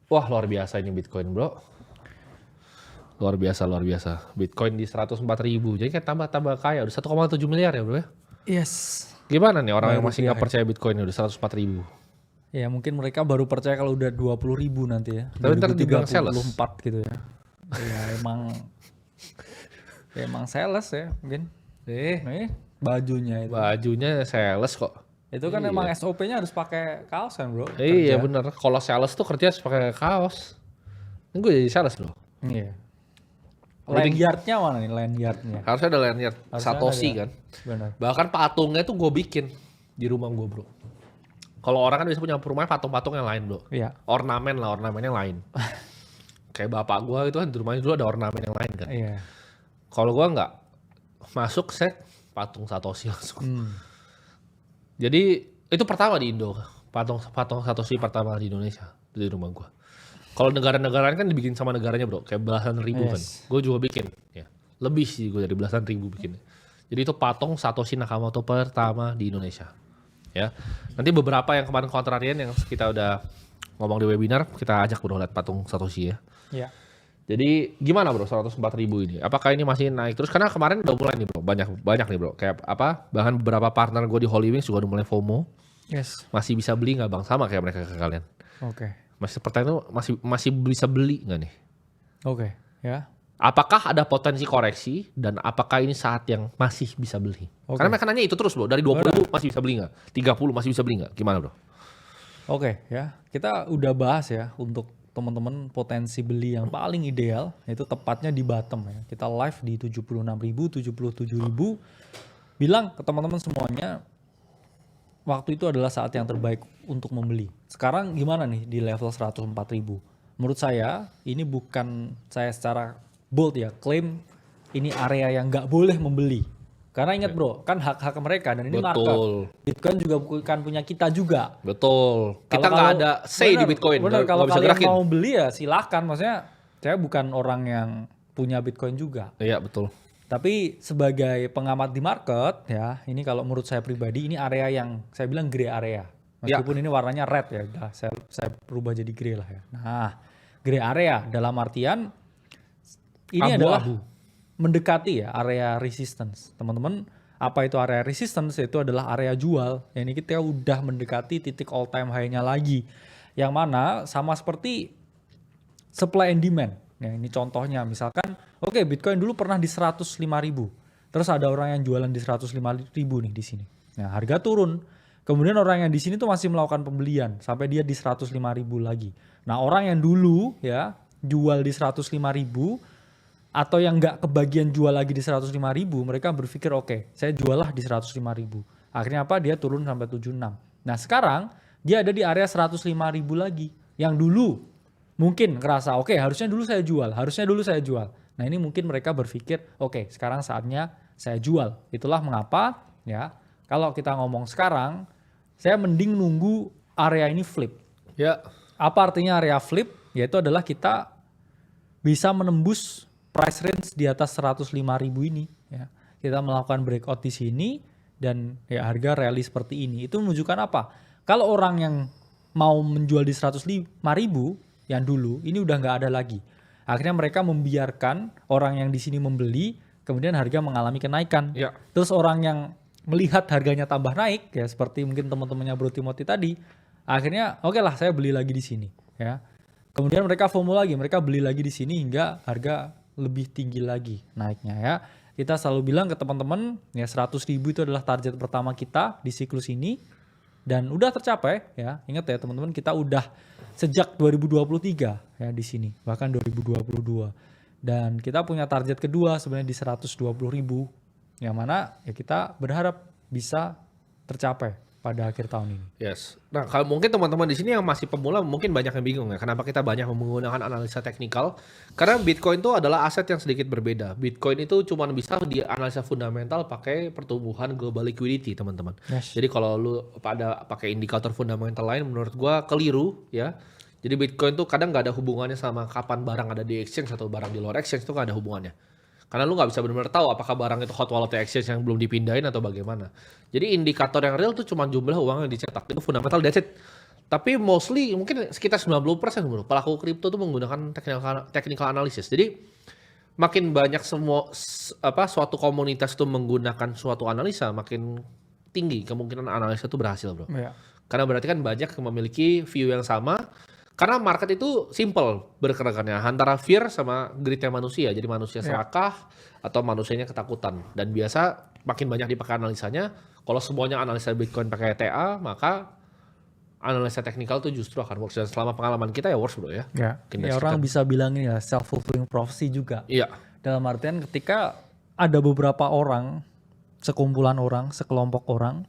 Wah, luar biasa ini Bitcoin, bro. Luar biasa, luar biasa. Bitcoin di 104.000. Jadi kan tambah-tambah kaya. Udah 1,7 miliar ya, bro ya. Yes. Gimana nih orang Bayar yang masih rupiah nggak ya. percaya Bitcoin udah 104.000? Ya mungkin mereka baru percaya kalau udah 20.000 nanti ya. Tapi ntar dibilang sales. 2034 gitu ya. Ya emang sales ya mungkin. Nih bajunya itu. Bajunya sales kok. Itu kan emang SOP-nya harus pakai kaos kan bro. Iya Kerja. bener. Kalau sales tuh kerja harus pakai kaos. Ini gue jadi sales bro. Iya. Jadi Lanyardnya mana nih lanyardnya? harusnya ada lanyard Harusnya Satoshi ada. kan. Benar. Bahkan patungnya tuh gue bikin di rumah gue bro. Kalau orang kan bisa punya rumahnya patung-patung yang lain bro. Iya. Ornamen yang lain. Kayak bapak gue itu kan di rumahnya dulu ada ornamen yang lain kan. Iya. Kalau gue nggak masuk set patung Satoshi langsung. Jadi itu pertama di Indo. Patung Satoshi pertama di Indonesia di rumah gue. Kalau negara-negara lain kan dibikin sama negaranya bro, kayak belasan ribu kan. Yes. Gue juga bikin, ya. Lebih sih gue dari belasan ribu bikin. Jadi itu patung Satoshi Nakamoto pertama di Indonesia. Ya, nanti beberapa yang kemarin kontrarian yang kita udah ngomong di webinar, kita ajak bro lihat patung Satoshi ya. Iya. Jadi gimana bro 104.000 ini? Apakah ini masih naik terus? Karena kemarin udah mulai nih bro, banyak nih bro. Kayak apa? Bahkan beberapa partner gue di Holy Wings juga udah mulai FOMO. Yes. Masih bisa beli nggak bang? Sama kayak mereka ke kalian. Oke. Masih pertanyaan itu masih bisa beli nggak nih? Oke. Ya. Apakah ada potensi koreksi dan apakah ini saat yang masih bisa beli? Oke. Karena mereka nanya itu terus bro, dari 20.000 masih bisa beli nggak? 30 masih bisa beli nggak? Gimana bro? Oke ya, kita udah bahas ya untuk teman-teman potensi beli yang paling ideal itu tepatnya di bottom ya. Kita live di 76.000, 77.000. Bilang ke teman-teman semuanya waktu itu adalah saat yang terbaik untuk membeli. Sekarang gimana nih di level 104.000? Menurut saya ini bukan saya secara bold ya klaim ini area yang nggak boleh membeli. Karena ingat bro, kan hak-hak mereka dan ini market. Betul, Bitcoin juga bukan punya kita juga. betul. Kita nggak ada say di Bitcoin, Bener, nggak kalau bisa kalian gerakin. mau beli ya silahkan. Maksudnya saya bukan orang yang punya Bitcoin juga. Iya betul. Tapi sebagai pengamat di market ya, ini kalau menurut saya pribadi ini area yang saya bilang gray area. Meskipun ini warnanya red ya, udah saya berubah jadi gray lah ya. Nah, gray area dalam artian ini adalah Abu-abu. mendekati ya area resistance. Teman-teman, apa itu area resistance? Itu adalah area jual. Yang ini kita udah mendekati titik all time high-nya lagi. Yang mana sama seperti supply and demand. Ya, ini contohnya misalkan, oke, Bitcoin dulu pernah di 105.000. Terus ada orang yang jualan di 105.000 nih di sini. Nah, harga turun. Kemudian orang yang di sini tuh masih melakukan pembelian sampai dia di 105.000 lagi. Nah, orang yang dulu ya jual di 105.000 atau yang nggak kebagian jual lagi di 105.000, mereka berpikir oke, saya jual lah di 105.000. Akhirnya apa? Dia turun sampai 76. Nah, sekarang dia ada di area 105.000 lagi. Yang dulu mungkin ngerasa oke, harusnya dulu saya jual. Nah, ini mungkin mereka berpikir oke, sekarang saatnya saya jual. Itulah mengapa ya kalau kita ngomong sekarang, saya mending nunggu area ini flip. Ya. Apa artinya area flip? Yaitu adalah kita bisa menembus price range di atas 105.000 ini ya. Kita melakukan breakout di sini dan ya harga rally seperti ini. Itu menunjukkan apa? Kalau orang yang mau menjual di 105.000 yang dulu ini udah nggak ada lagi. Akhirnya mereka membiarkan orang yang di sini membeli, kemudian harga mengalami kenaikan. Ya. Terus orang yang melihat harganya tambah naik ya seperti mungkin teman-temannya Bro Timothy tadi, akhirnya oke lah saya beli lagi di sini ya. Kemudian mereka FOMO lagi, mereka beli lagi di sini hingga harga lebih tinggi lagi naiknya ya. Kita selalu bilang ke teman-teman ya 100.000 itu adalah target pertama kita di siklus ini dan udah tercapai ya. Ingat ya teman-teman, kita udah sejak 2023 ya di sini, bahkan 2022. Dan kita punya target kedua sebenarnya di 120.000 yang mana ya kita berharap bisa tercapai pada akhir tahun ini. Yes. Nah, kalau mungkin teman-teman di sini yang masih pemula mungkin banyak yang bingung ya. Kenapa kita banyak menggunakan analisa teknikal? Karena Bitcoin itu adalah aset yang sedikit berbeda. Bitcoin itu cuma bisa dianalisa fundamental pakai pertumbuhan global liquidity, teman-teman. Yes. Jadi kalau lu pada pakai indikator fundamental lain menurut gua keliru ya. Jadi Bitcoin tuh kadang nggak ada hubungannya sama kapan barang ada di exchange atau barang di luar exchange, itu nggak ada hubungannya. Karena lu nggak bisa benar-benar tahu apakah barang itu hot wallet exchange yang belum dipindahin atau bagaimana. Jadi indikator yang real tuh cuma jumlah uang yang dicetak. Itu fundamental, that's it. Tapi mostly mungkin sekitar 90% bro, pelaku kripto tuh menggunakan technical analysis. Jadi makin banyak suatu komunitas tuh menggunakan suatu analisa, makin tinggi kemungkinan analisa itu berhasil bro. Iya. Karena berarti kan banyak yang memiliki view yang sama. Karena market itu simple bergerakannya antara fear sama greed-nya manusia. Jadi manusia serakah atau manusianya ketakutan. Dan biasa makin banyak dipakai analisanya. Kalau semuanya analisa Bitcoin pakai ETA, maka analisa teknikal itu justru akan works. Dan selama pengalaman kita ya works bro ya. Ya, Mungkin ya dari orang kita- bisa bilang ini ya self-fulfilling prophecy juga. Iya, Dalam artian ketika ada beberapa orang, sekumpulan orang, sekelompok orang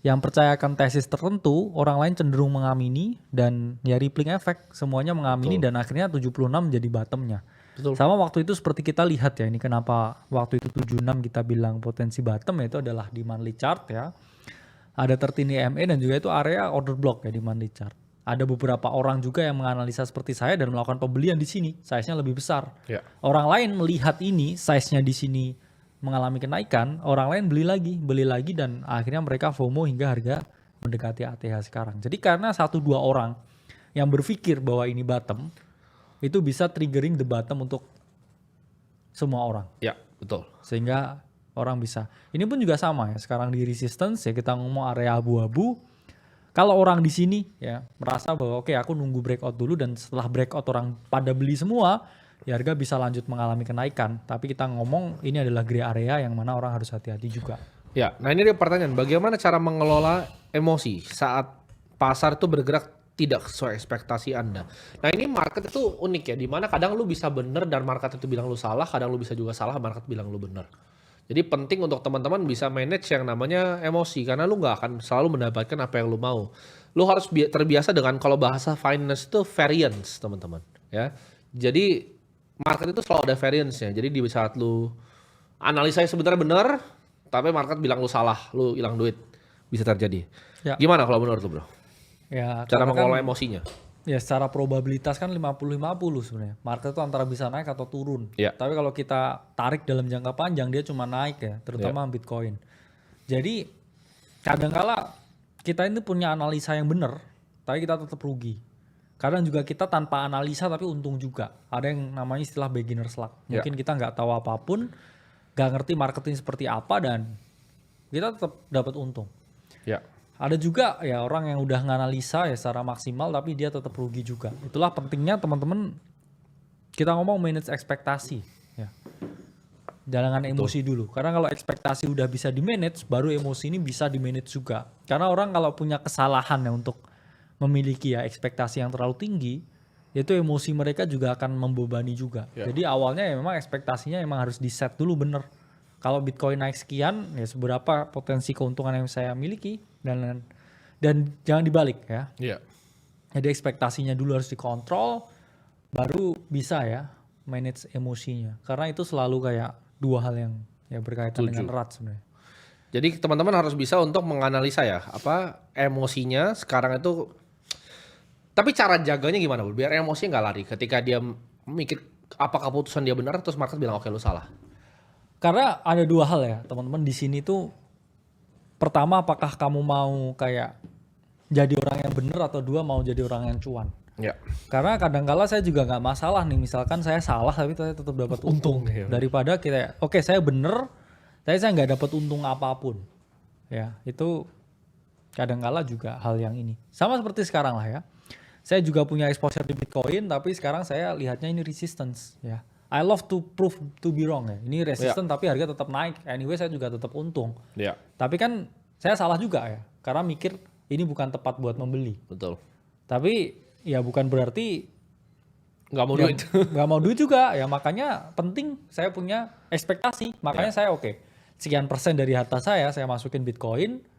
yang percayakan tesis tertentu, orang lain cenderung mengamini dan ya rippling effect, semuanya mengamini dan akhirnya 76 jadi bottomnya. betul. Sama waktu itu seperti kita lihat ya, ini kenapa waktu itu 76 kita bilang potensi bottom, yaitu adalah di monthly chart ya. Ada 13 EMA dan juga itu area order block ya di monthly chart. Ada beberapa orang juga yang menganalisa seperti saya dan melakukan pembelian di sini, size-nya lebih besar. Ya. Orang lain melihat ini, size-nya di sini mengalami kenaikan, orang lain beli lagi dan akhirnya mereka FOMO hingga harga mendekati ATH sekarang. Jadi karena 1-2 orang yang berpikir bahwa ini bottom, itu bisa triggering the bottom untuk semua orang. Ya, betul. Sehingga orang bisa. Ini pun juga sama ya, sekarang di resistance ya kita ngomong area abu-abu. Kalau orang di sini ya merasa bahwa oke, aku nunggu breakout dulu dan setelah breakout orang pada beli semua, ya harga bisa lanjut mengalami kenaikan. Tapi kita ngomong ini adalah gray area yang mana orang harus hati-hati juga. Ya, nah ini dia pertanyaan, bagaimana cara mengelola emosi saat pasar itu bergerak tidak sesuai ekspektasi Anda? Nah ini market itu unik ya, dimana kadang lu bisa bener dan market itu bilang lu salah, kadang lu bisa juga salah, market bilang lu bener. Jadi penting untuk teman-teman bisa manage yang namanya emosi, karena lu nggak akan selalu mendapatkan apa yang lu mau. Lu harus terbiasa dengan, kalau bahasa finance itu variance teman-teman. Ya, jadi market itu selalu ada variance-nya. Jadi di saat lu analisanya sebenarnya benar, tapi market bilang lu salah, lu hilang duit, bisa terjadi. Ya. Gimana kalau menurut lu bro? Ya, Cara karena mengelola kan, emosinya? ya secara probabilitas kan 50-50 sebenarnya. Market itu antara bisa naik atau turun. Ya. Tapi kalau kita tarik dalam jangka panjang dia cuma naik ya, terutama Bitcoin. Jadi kadangkala kita ini punya analisa yang benar, tapi kita tetap rugi. Kadang juga kita tanpa analisa tapi untung juga. Ada yang namanya istilah beginner's luck. Mungkin kita nggak tahu apapun, nggak ngerti marketing seperti apa dan kita tetap dapat untung. Ya. Ada juga ya orang yang udah nganalisa ya secara maksimal tapi dia tetap rugi juga. Itulah pentingnya teman-teman kita ngomong manage ekspektasi ya. Jangan emosi dulu. Karena kalau ekspektasi udah bisa di-manage, baru emosi ini bisa di-manage juga. Karena orang kalau punya kesalahan ya untuk memiliki ya ekspektasi yang terlalu tinggi, itu emosi mereka juga akan membebani juga. Ya. Jadi awalnya ya memang ekspektasinya emang harus di-set dulu bener. Kalau Bitcoin naik sekian, ya seberapa potensi keuntungan yang saya miliki dan jangan dibalik ya. Iya. Jadi ekspektasinya dulu harus dikontrol, baru bisa ya manage emosinya. Karena itu selalu kayak dua hal yang ya berkaitan dengan erat sebenarnya. Jadi teman-teman harus bisa untuk menganalisa ya, apa emosinya sekarang itu. Tapi cara jaganya gimana, Bro? Biar emosinya nggak lari ketika dia mikir apa keputusan dia benar, terus market bilang oke lu salah. Karena ada dua hal ya teman-teman di sini tuh. Pertama, apakah kamu mau kayak jadi orang yang benar atau dua mau jadi orang yang cuan? Ya. Karena kadang-kala saya juga nggak masalah nih, misalkan saya salah tapi saya tetap dapat untung. Iya. Daripada kita, oke saya bener, tapi saya nggak dapat untung apapun. Ya itu kadang-kala juga hal yang ini. Sama seperti sekarang lah ya. Saya juga punya exposure di Bitcoin, tapi sekarang saya lihatnya ini resistance. Ya, I love to prove to be wrong ya. Ini resistance tapi harga tetap naik. Anyway saya juga tetap untung. Ya. Tapi kan saya salah juga ya, karena mikir ini bukan tepat buat membeli. Betul. Tapi ya bukan berarti Nggak mau ya, duit. nggak mau duit juga ya, makanya penting saya punya ekspektasi. Makanya saya oke, sekian persen dari harta saya masukin Bitcoin.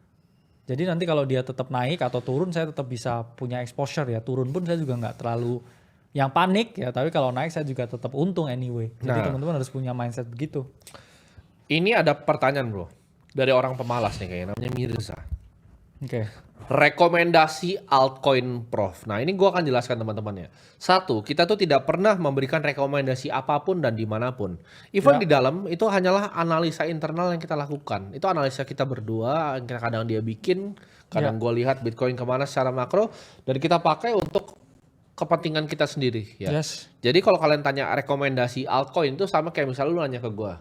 Jadi nanti kalau dia tetap naik atau turun saya tetap bisa punya exposure ya. Turun pun saya juga nggak terlalu yang panik ya, tapi kalau naik saya juga tetap untung anyway. Jadi teman-teman harus punya mindset begitu. Ini ada pertanyaan bro, dari orang pemalas nih kayaknya, namanya Mirza. Oke. Rekomendasi altcoin Prof. Nah, ini gue akan jelaskan teman-teman ya. Satu, kita tuh tidak pernah memberikan rekomendasi apapun dan dimanapun. Even di dalam itu hanyalah analisa internal yang kita lakukan. Itu analisa kita berdua, yang kadang dia bikin, kadang gue lihat Bitcoin kemana secara makro, dan kita pakai untuk kepentingan kita sendiri ya. Yes. Jadi kalau kalian tanya rekomendasi altcoin itu sama kayak misalnya lu nanya ke gue,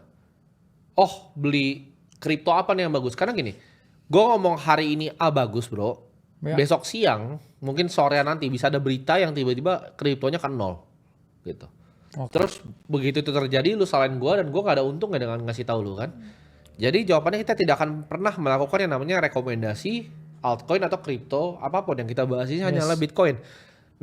oh beli kripto apa nih yang bagus? Karena gini, gue ngomong hari ini A bagus bro, besok siang mungkin sorean nanti bisa ada berita yang tiba-tiba kriptonya kan nol gitu. Terus begitu itu terjadi lu salahin gue dan gue gak ada untung dengan ngasih tahu lu kan. Jadi jawabannya kita tidak akan pernah melakukan yang namanya rekomendasi altcoin atau kripto apapun. Yang kita bahas ini hanyalah Bitcoin.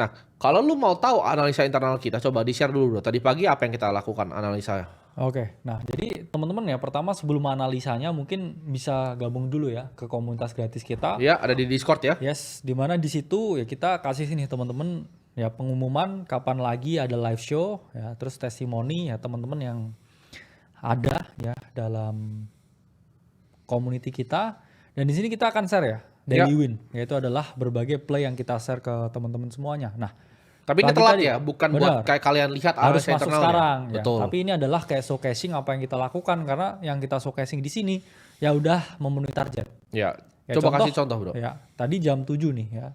Nah, kalau lu mau tahu analisa internal kita, coba di-share dulu bro. Tadi pagi apa yang kita lakukan analisanya? Oke, nah jadi teman-teman ya pertama sebelum analisanya mungkin bisa gabung dulu ya ke komunitas gratis kita. Ya, ada di Discord ya. Yes, dimana di situ ya kita kasih sini teman-teman ya pengumuman kapan lagi ada live show ya, terus testimoni ya teman-teman yang ada ya dalam community kita, dan di sini kita akan share ya daily win, yaitu adalah berbagai play yang kita share ke teman-teman semuanya. Nah, tapi ini telat ya, bukan buat kayak kalian lihat harus analisa masuk internal sekarang ya. ya. Betul. Tapi ini adalah kayak showcasing apa yang kita lakukan, karena yang kita showcasing di sini ya udah memenuhi target. Ya, Ya, coba kasih contoh bro. Ya, tadi jam 7 nih ya.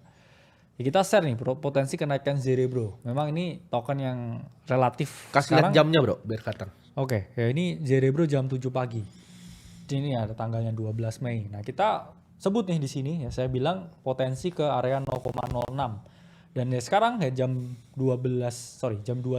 Ya kita share nih bro, potensi kenaikan Zerebro. Memang ini token yang relatif. Kasih lihat jamnya bro, biar kelihatan. Oke, ya ini Zerebro jam 7 pagi. Ini ada tanggalnya 12 Mei. Nah, kita sebut nih di sini ya, saya bilang potensi ke area 0,06. Dan ya sekarang ya jam 2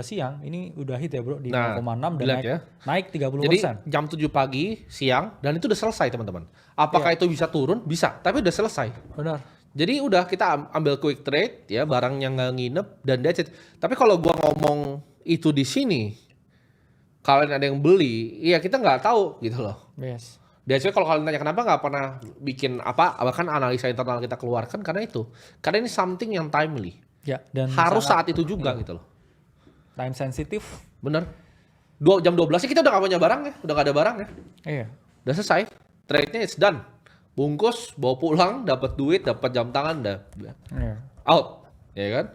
siang ini udah hit ya bro di 0,6 dan naik 30%. Jadi jam 7 pagi siang dan itu udah selesai teman-teman. Apakah itu bisa turun? Bisa, tapi udah selesai. Benar. Jadi udah kita ambil quick trade ya, barang yang nggak nginep dan that's it. Tapi kalau gua ngomong itu di sini, kalian ada yang beli, ya kita nggak tahu gitu loh. Yes. Biasanya kalau kalian tanya kenapa nggak pernah bikin apa, bahkan analisa internal kita keluarkan karena itu. Karena ini something yang timely. Ya, dan harus saat itu juga gitu loh. Time sensitif. Bener. Jam 12 sih kita udah gak punya barang ya, udah gak ada barang ya. Iya. Udah selesai. Trade-nya it's done. Bungkus, bawa pulang, dapat duit, dapat jam tangan, udah out, ya kan?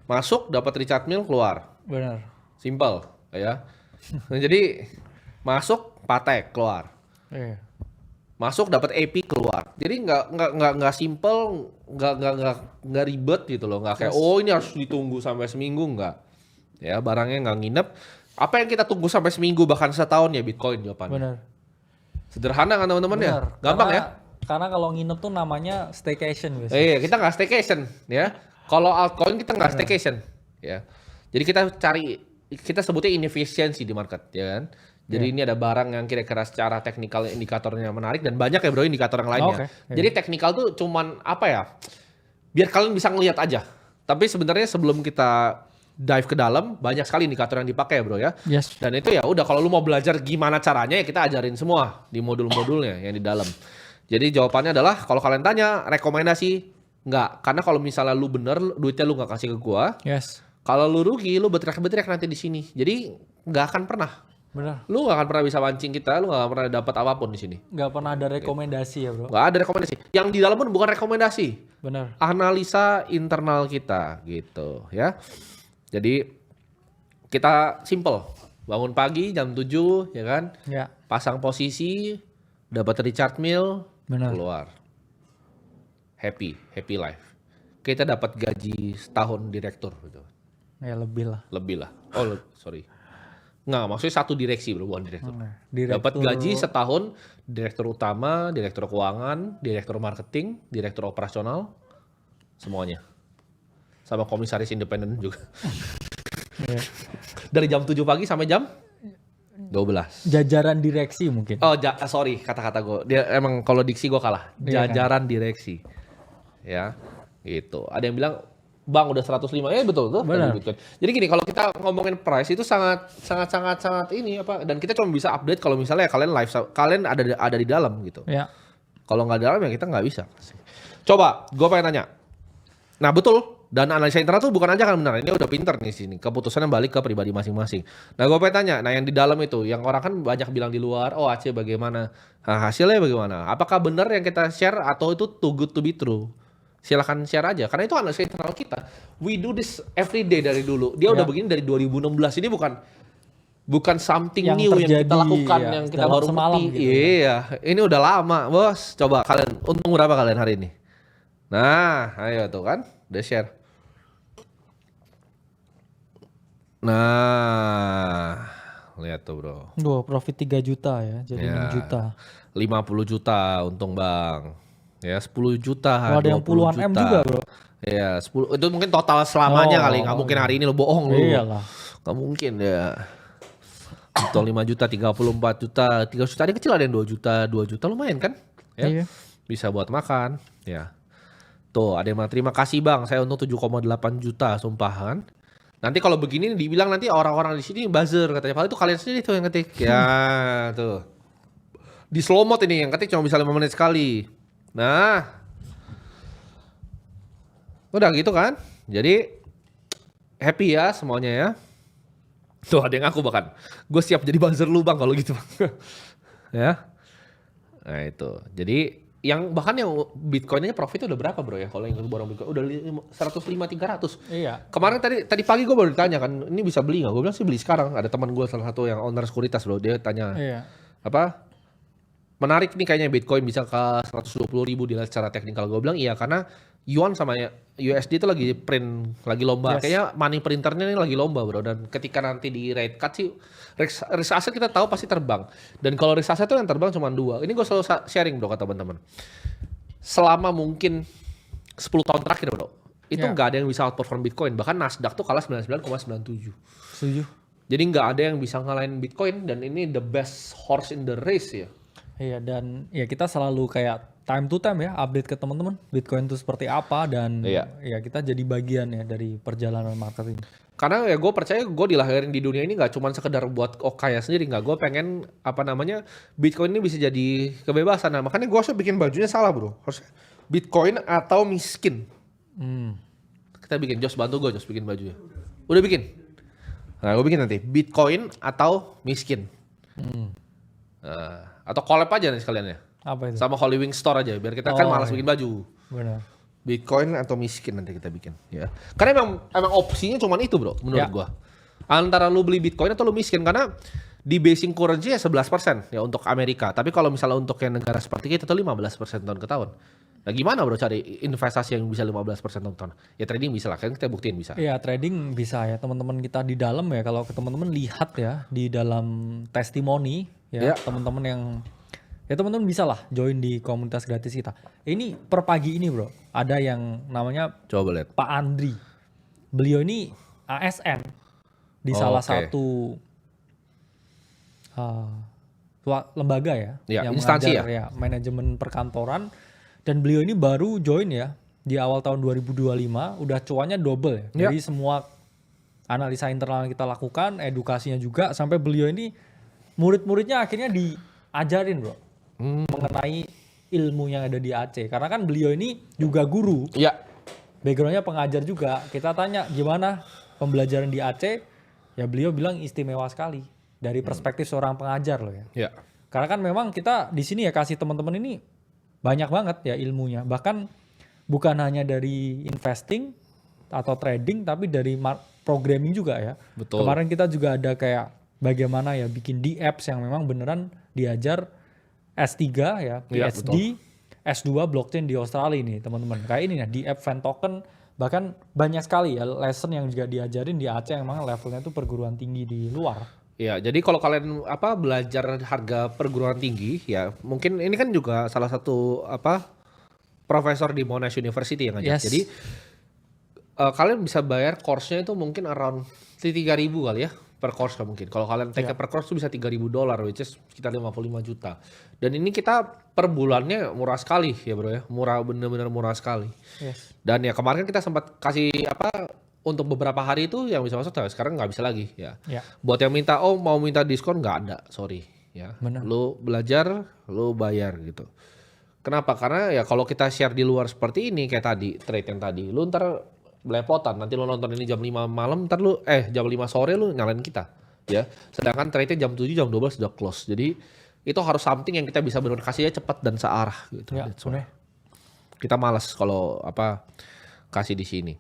Masuk, dapat Richard Mille, keluar. Benar. Simple, ya. Nah, jadi masuk, patek, keluar. Iya. Masuk dapat AP keluar. Jadi nggak simple, nggak ribet gitu loh. Nggak kayak oh ini harus ditunggu sampai seminggu, nggak. Ya barangnya nggak nginep. Apa yang kita tunggu sampai seminggu bahkan setahun ya Bitcoin jawabannya. Benar. Sederhana kan teman-teman ya? Gampang ya? Karena kalau nginep tuh namanya staycation biasanya. Iya, kita nggak staycation ya. Kalau altcoin kita nggak staycation ya. Jadi kita sebutnya inefisiensi di market ya kan. Jadi ini ada barang yang kira-kira secara teknikal indikatornya menarik dan banyak ya bro indikator yang lainnya. Jadi teknikal tuh cuman apa ya? Biar kalian bisa ngelihat aja. Tapi sebenarnya sebelum kita dive ke dalam banyak sekali indikator yang dipakai ya bro ya. Yes. Dan itu ya udah kalau lu mau belajar gimana caranya ya kita ajarin semua di modul-modulnya yang di dalam. Jadi jawabannya adalah kalau kalian tanya rekomendasi enggak, karena kalau misalnya lu bener duitnya lu nggak kasih ke gua. Yes. Kalau lu rugi lu beteriak-beteriak nanti di sini. Jadi nggak akan pernah. Benar. Lu gak akan pernah bisa mancing kita, lu gak akan pernah dapat apapun di sini. Gak pernah ada rekomendasi ya bro. Gak ada rekomendasi. Yang di dalam pun bukan rekomendasi. Benar. Analisa internal kita gitu ya. Jadi kita simple. Bangun pagi jam 7 ya kan. Ya. Pasang posisi, dapat Richard Mille, keluar. Happy life. Kita dapat gaji setahun direktur gitu. Ya lebih lah. Lebih lah. Oh sorry. Nggak, maksudnya satu direksi bro, bukan direktur. Dapat gaji setahun, direktur utama, direktur keuangan, direktur marketing, direktur operasional, semuanya. Sama komisaris independen juga. Dari jam 7 pagi sampai jam 12. Jajaran direksi mungkin. Oh sorry, kata-kata gue. Dia emang kalau diksi gue kalah. Jajaran direksi. Ya, gitu. Ada yang bilang, Bang udah 105, betul tuh. Benar. Jadi gini, kalau kita ngomongin price itu sangat ini apa? Dan kita cuma bisa update kalau misalnya kalian ada di dalam gitu. Ya. Kalau nggak di dalam ya kita nggak bisa. Coba, gue pengen tanya. Nah betul, Dan analisa internal tuh bukan aja kan benar. Ini udah pinter nih sini. Keputusannya balik ke pribadi masing-masing. Nah, gue pengen tanya, nah yang di dalam itu, yang orang kan banyak bilang di luar, oh Aceh bagaimana? Nah, hasilnya bagaimana? Apakah benar yang kita share atau itu too good to be true? Silahkan share aja, karena itu analisa internal kita. We do this every day dari dulu. Dia udah begini dari 2016. Ini bukan something Yang new yang kita terjadi, lakukan, ya, yang kita dalam baru semalam ngerti. gitu ya. Iya, ini udah lama, bos. Coba kalian, untung berapa kalian hari ini? Nah, ayo tuh kan, udah share. Nah, lihat tuh bro. Duh, profit 3 juta ya, jadi Ya, 6 juta. 50 juta untung bang. Ya 10 juta, Oh, ada yang 20 puluhan M juta. juga bro. Ya 10, itu mungkin total selamanya kali. Nggak mungkin hari ini lo bohong lu. Iyalah. Nggak mungkin ya. Untung 5 juta, 34 juta, 3 juta. Ada yang kecil, ada yang 2 juta. 2 juta lumayan kan? Ya. Iya. Bisa buat makan. Ya. Tuh ada yang bilang, terima kasih bang, saya untung 7,8 juta sumpah kan. Nanti kalau begini dibilang nanti orang-orang di sini buzzer katanya. Padahal itu kalian sendiri tuh yang ketik. Ya tuh. Di slow mode ini yang ketik cuma bisa 5 menit sekali. Nah. Udah gitu kan. Jadi happy ya semuanya ya. Tuh ada yang aku bahkan. Gue siap jadi buzzer lu bang kalau gitu bang. Ya. Nah itu. Jadi yang bahkan yang Bitcoin-nya profitnya udah berapa bro ya? Kalau yang borong Bitcoin udah 105-300. Iya. Kemarin tadi pagi gue baru ditanya kan, ini bisa beli nggak? Gue bilang sih beli sekarang. Ada teman gue salah satu yang owner sekuritas bro, dia tanya Iya. apa? Menarik nih kayaknya Bitcoin bisa ke 120.000 dilihat secara teknikal. Gue bilang iya karena Yuan sama USD itu lagi print, lagi lomba. Yes. Kayaknya money printernya ini lagi lomba bro. Dan ketika nanti di rate cut sih, risk asset kita tahu pasti terbang. Dan kalau risk asset itu yang terbang cuma 2. Ini gue selalu sharing bro ke teman-teman. Selama mungkin 10 tahun terakhir bro, itu Ya. nggak ada yang bisa outperform Bitcoin. Bahkan Nasdaq tuh kalah 99,97. Setuju. Jadi nggak ada yang bisa ngalahin Bitcoin dan ini the best horse in the race ya. Iya, dan ya kita selalu kayak time to time ya update ke teman-teman Bitcoin itu seperti apa, dan Iya. ya kita jadi bagian ya dari perjalanan market ini. Karena ya gue percaya gue dilahirin di dunia ini nggak cuma sekedar buat kaya sendiri, nggak. Gue pengen apa namanya Bitcoin ini bisa jadi kebebasan. Nah makanya gue harusnya bikin bajunya salah bro. Harusnya Bitcoin atau miskin. Kita bikin, Jos bantu gue Jos bikin bajunya. Udah bikin. Nah gue bikin nanti Bitcoin atau miskin. Nah, atau collab aja nih sekalian ya. Apa itu? Sama Holy Wing Store aja biar kita kan Oh, malas iya. bikin baju. Benar. Bitcoin atau miskin nanti kita bikin ya. Karena emang opsinya cuma itu bro menurut Ya. gua. Antara lu beli Bitcoin atau lu miskin karena di basing currency ya 11% ya untuk Amerika. Tapi kalau misalnya untuk yang negara seperti kita tuh 15% tahun ke tahun. Nah gimana bro cari investasi yang bisa 15% tahun ke tahun? Ya trading bisa lah, kan kita buktiin bisa. Iya, trading bisa ya teman-teman kita di dalam ya. Kalau teman-teman lihat ya di dalam testimoni ya, Ya. teman-teman yang ya teman-teman bisa lah join di komunitas gratis kita. Ini per pagi ini bro, ada yang namanya Coba lihat. Pak Andri. Beliau ini ASN di salah Oke. satu lembaga ya, Ya, yang instansi mengajar ya manajemen perkantoran, dan beliau ini baru join ya di awal tahun 2025, udah cuannya double ya. Ya. Jadi semua analisa internal yang kita lakukan, edukasinya juga, sampai beliau ini murid-muridnya akhirnya diajarin bro mengenai ilmu yang ada di Aceh, karena kan beliau ini juga guru, Iya. backgroundnya pengajar juga. Kita tanya gimana pembelajaran di Aceh, ya beliau bilang istimewa sekali dari perspektif seorang pengajar loh ya. Iya. Karena kan memang kita di sini ya kasih teman-teman ini banyak banget ya ilmunya. Bahkan bukan hanya dari investing atau trading, tapi dari programming juga ya. Betul. Kemarin kita juga ada kayak bagaimana ya bikin di apps yang memang beneran diajar S3 ya, Iya, PhD, S2 blockchain di Australia ini teman-teman. Kayak ini ya, di app Fan Token, bahkan banyak sekali ya lesson yang juga diajarin di Aceh yang memang levelnya itu perguruan tinggi di luar. Ya, jadi kalau kalian belajar harga perguruan tinggi ya, mungkin ini kan juga salah satu profesor di Monash University yang ngajak. Yes. Jadi kalian bisa bayar course-nya itu mungkin around 3.000 kali ya per course mungkin. Kalau kalian take per course itu bisa $3.000, which is sekitar 55 juta. Dan ini kita per bulannya murah sekali ya bro ya, murah, bener-bener murah sekali. Yes. Dan ya kemarin kan kita sempat kasih untuk beberapa hari itu yang bisa masuk, nah sekarang nggak bisa lagi ya. Ya. Buat yang mau minta diskon nggak ada, sorry ya. Benar. Lu belajar, lu bayar gitu. Kenapa? Karena ya kalau kita share di luar seperti ini kayak tadi trade yang tadi, lu ntar belepotan. Nanti lo nonton ini jam 5 malam, ntar lu jam 5 sore lu nyalain kita. Ya. Sedangkan trade-nya jam 7, jam 12 sudah close. Jadi itu harus something yang kita bisa benar kasihnya cepat dan searah gitu. Ya, That's why. Kita malas kalau kasih di sini.